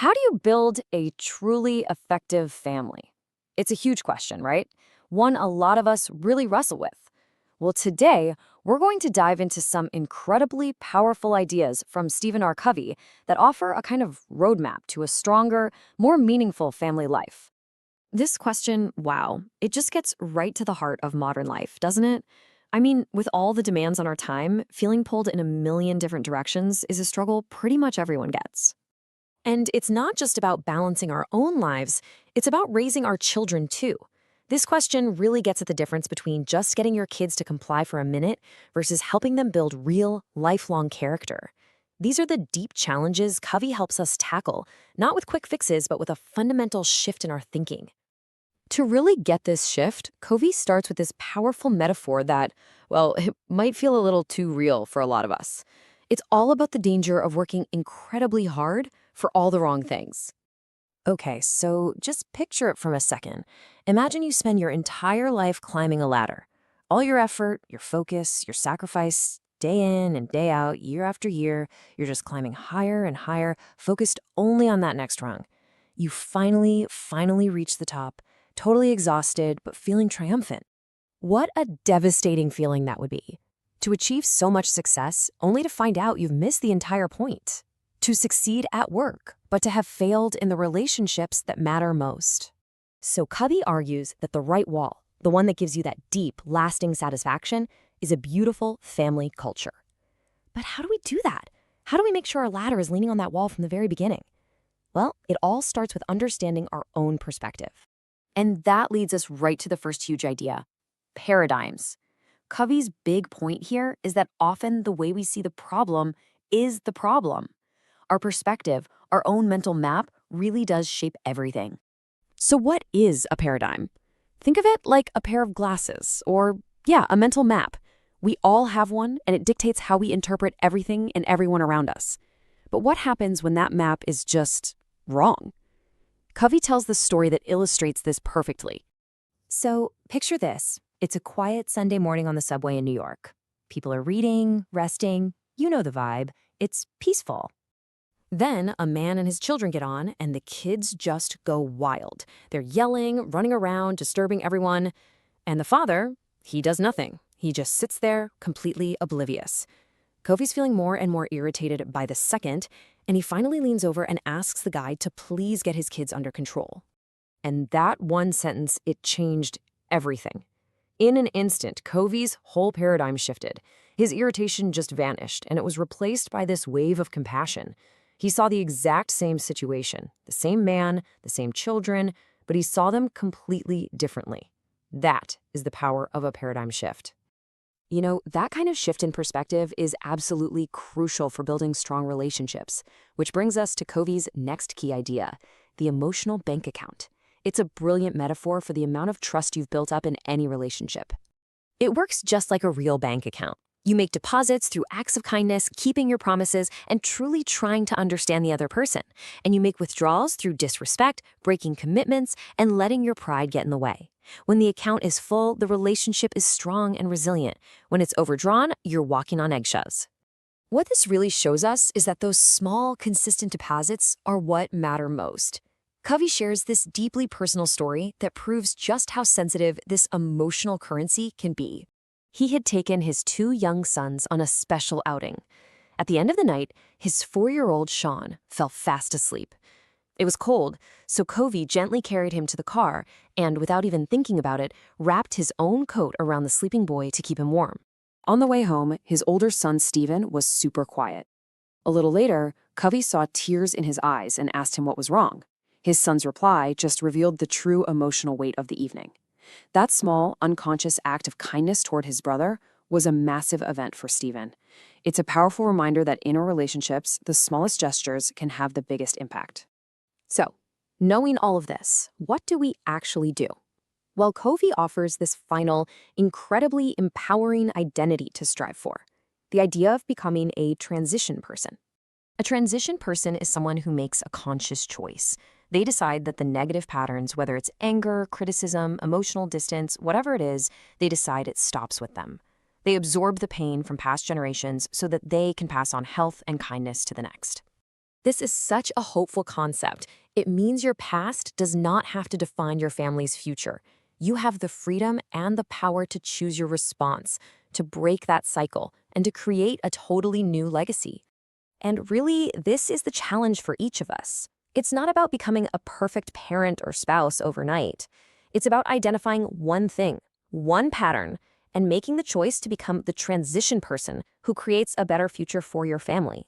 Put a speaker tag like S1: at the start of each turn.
S1: How do you build a truly effective family? It's a huge question, right? One a lot of us really wrestle with. Well, today, we're going to dive into some incredibly powerful ideas from Stephen R. Covey that offer a kind of roadmap to a stronger, more meaningful family life. This question, wow, it just gets right to the heart of modern life, doesn't it? I mean, with all the demands on our time, feeling pulled in a million different directions is a struggle pretty much everyone gets. And it's not just about balancing our own lives, it's about raising our children too. This question really gets at the difference between just getting your kids to comply for a minute versus helping them build real, lifelong character. These are the deep challenges Covey helps us tackle, not with quick fixes, but with a fundamental shift in our thinking. To really get this shift, Covey starts with this powerful metaphor that, well, it might feel a little too real for a lot of us. It's all about the danger of working incredibly hard for all the wrong things. Okay, so just picture it from a second. Imagine you spend your entire life climbing a ladder. All your effort, your focus, your sacrifice, day in and day out, year after year, you're just climbing higher and higher, focused only on that next rung. You finally reach the top, totally exhausted, but feeling triumphant. What a devastating feeling that would be. To achieve so much success, only to find out you've missed the entire point. To succeed at work, but to have failed in the relationships that matter most. So Covey argues that the right wall, the one that gives you that deep, lasting satisfaction, is a beautiful family culture. But how do we do that? How do we make sure our ladder is leaning on that wall from the very beginning? Well, it all starts with understanding our own perspective. And that leads us right to the first huge idea: paradigms. Covey's big point here is that often the way we see the problem is the problem. Our perspective, our own mental map, really does shape everything. So what is a paradigm? Think of it like a pair of glasses, or, a mental map. We all have one, and it dictates how we interpret everything and everyone around us. But what happens when that map is just wrong? Covey tells the story that illustrates this perfectly. So picture this. It's a quiet Sunday morning on the subway in New York. People are reading, resting. You know the vibe. It's peaceful. Then a man and his children get on, and the kids just go wild. They're yelling, running around, disturbing everyone. And the father, he does nothing. He just sits there, completely oblivious. Covey's feeling more and more irritated by the second, and he finally leans over and asks the guy to please get his kids under control. And that one sentence, it changed everything. In an instant, Covey's whole paradigm shifted. His irritation just vanished, and it was replaced by this wave of compassion. He saw the exact same situation, the same man, the same children, but he saw them completely differently. That is the power of a paradigm shift. You know, that kind of shift in perspective is absolutely crucial for building strong relationships, which brings us to Covey's next key idea, the emotional bank account. It's a brilliant metaphor for the amount of trust you've built up in any relationship. It works just like a real bank account. You make deposits through acts of kindness, keeping your promises, and truly trying to understand the other person. And you make withdrawals through disrespect, breaking commitments, and letting your pride get in the way. When the account is full, the relationship is strong and resilient. When it's overdrawn, you're walking on eggshells. What this really shows us is that those small, consistent deposits are what matter most. Covey shares this deeply personal story that proves just how sensitive this emotional currency can be. He had taken his 2 young sons on a special outing. At the end of the night, his 4-year-old Sean fell fast asleep. It was cold, so Covey gently carried him to the car and, without even thinking about it, wrapped his own coat around the sleeping boy to keep him warm. On the way home, his older son Stephen was super quiet. A little later, Covey saw tears in his eyes and asked him what was wrong. His son's reply just revealed the true emotional weight of the evening. That small, unconscious act of kindness toward his brother was a massive event for Stephen. It's a powerful reminder that in our relationships, the smallest gestures can have the biggest impact. So, knowing all of this, what do we actually do? Well, Covey offers this final, incredibly empowering identity to strive for: the idea of becoming a transition person. A transition person is someone who makes a conscious choice. They decide that the negative patterns, whether it's anger, criticism, emotional distance, whatever it is, they decide it stops with them. They absorb the pain from past generations so that they can pass on health and kindness to the next. This is such a hopeful concept. It means your past does not have to define your family's future. You have the freedom and the power to choose your response, to break that cycle, and to create a totally new legacy. And really, this is the challenge for each of us. It's not about becoming a perfect parent or spouse overnight. It's about identifying one thing, one pattern, and making the choice to become the transition person who creates a better future for your family.